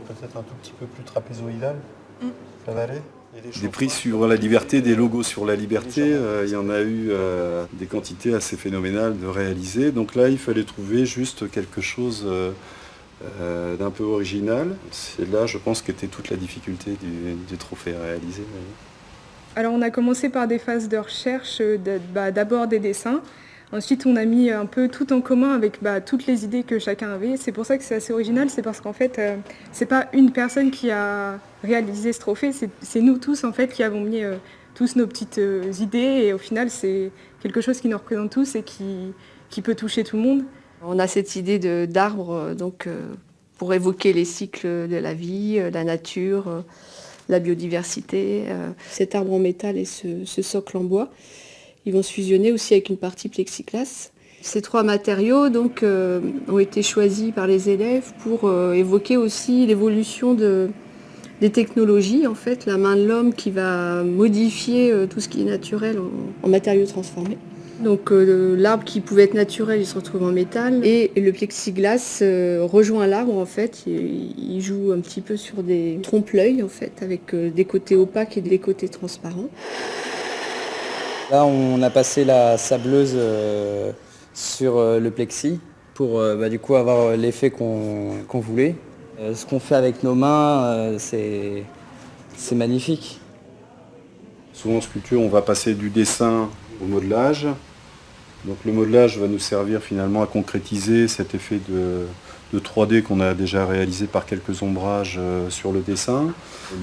peut-être un tout petit peu plus trapézoïdal. Ça va aller? Des prix sur la liberté, des logos sur la liberté, il y en a eu des quantités assez phénoménales de réaliser. Donc là, il fallait trouver juste quelque chose d'un peu original. C'est là, je pense, qu'était toute la difficulté du trophée à réaliser. Alors on a commencé par des phases de recherche, d'abord des dessins. Ensuite, on a mis un peu tout en commun avec toutes les idées que chacun avait. C'est pour ça que c'est assez original, c'est parce qu'en fait, c'est pas une personne qui a réalisé ce trophée, c'est nous tous en fait qui avons mis tous nos petites idées et au final, c'est quelque chose qui nous représente tous et qui peut toucher tout le monde. On a cette idée d'arbre pour évoquer les cycles de la vie, la nature, la biodiversité. Cet arbre en métal et ce socle en bois. Ils vont se fusionner aussi avec une partie plexiglas. Ces trois matériaux ont été choisis par les élèves pour évoquer aussi l'évolution des technologies, en fait, la main de l'homme qui va modifier tout ce qui est naturel en matériaux transformés. Donc l'arbre qui pouvait être naturel, il se retrouve en métal et le plexiglas rejoint l'arbre en fait. Il joue un petit peu sur des trompe-l'œil en fait, avec des côtés opaques et des côtés transparents. Là, on a passé la sableuse sur le plexi pour du coup avoir l'effet qu'on voulait. Ce qu'on fait avec nos mains, c'est magnifique. Souvent en sculpture, on va passer du dessin au modelage. Donc le modelage va nous servir finalement à concrétiser cet effet de 3D qu'on a déjà réalisé par quelques ombrages sur le dessin.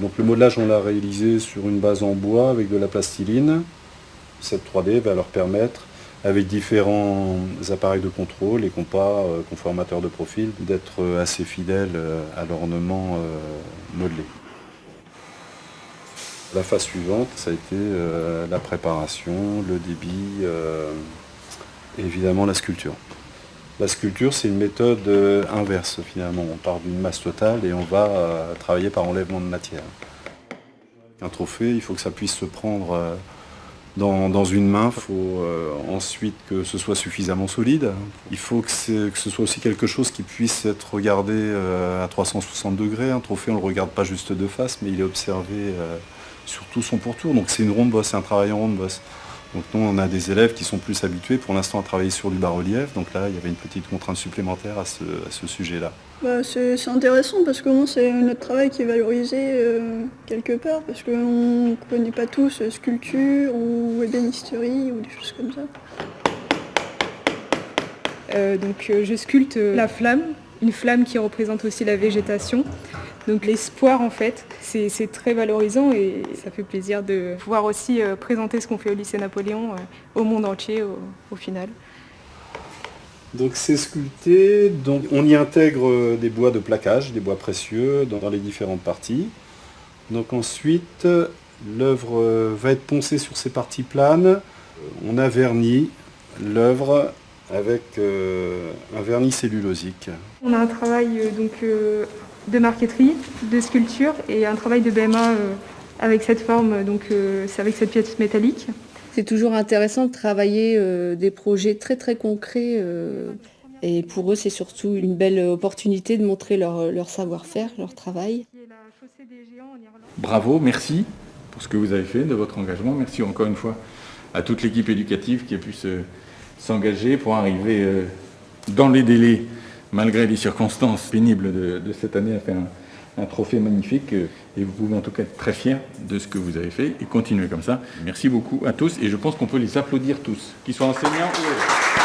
Donc le modelage, on l'a réalisé sur une base en bois avec de la plastiline. Cette 3D va leur permettre, avec différents appareils de contrôle et compas, conformateurs de profil, d'être assez fidèles à l'ornement modelé. La phase suivante, ça a été la préparation, le débit et évidemment la sculpture. La sculpture, c'est une méthode inverse finalement. On part d'une masse totale et on va travailler par enlèvement de matière. Un trophée, il faut que ça puisse se prendre dans une main. Il faut ensuite que ce soit suffisamment solide. Il faut que ce soit aussi quelque chose qui puisse être regardé à 360 degrés. Un trophée, on ne le regarde pas juste de face, mais il est observé sur tout son pourtour. Donc c'est une ronde bosse, c'est un travail en ronde bosse. Donc nous, on a des élèves qui sont plus habitués pour l'instant à travailler sur du bas-relief. Donc là, il y avait une petite contrainte supplémentaire à ce sujet-là. C'est intéressant parce que c'est notre travail qui est valorisé quelque part, parce qu'on ne connaît pas tous sculpture ou ébénisterie ou des choses comme ça. Je sculpte la flamme, une flamme qui représente aussi la végétation. Donc l'espoir en fait, c'est très valorisant et ça fait plaisir de pouvoir aussi présenter ce qu'on fait au lycée Napoléon au monde entier au final. Donc c'est sculpté, donc on y intègre des bois de plaquage, des bois précieux dans les différentes parties. Donc ensuite, l'œuvre va être poncée sur ces parties planes. On a verni l'œuvre avec un vernis cellulosique. On a un travail de marqueterie, de sculpture et un travail de BMA avec cette forme, c'est avec cette pièce métallique. C'est toujours intéressant de travailler des projets très très concrets et pour eux c'est surtout une belle opportunité de montrer leur savoir-faire, leur travail. Bravo, merci pour ce que vous avez fait, de votre engagement. Merci encore une fois à toute l'équipe éducative qui a pu s'engager pour arriver dans les délais, malgré les circonstances pénibles de cette année, à faire un trophée magnifique. Et vous pouvez en tout cas être très fiers de ce que vous avez fait et continuer comme ça. Merci beaucoup à tous et je pense qu'on peut les applaudir tous, qu'ils soient enseignants ou élèves.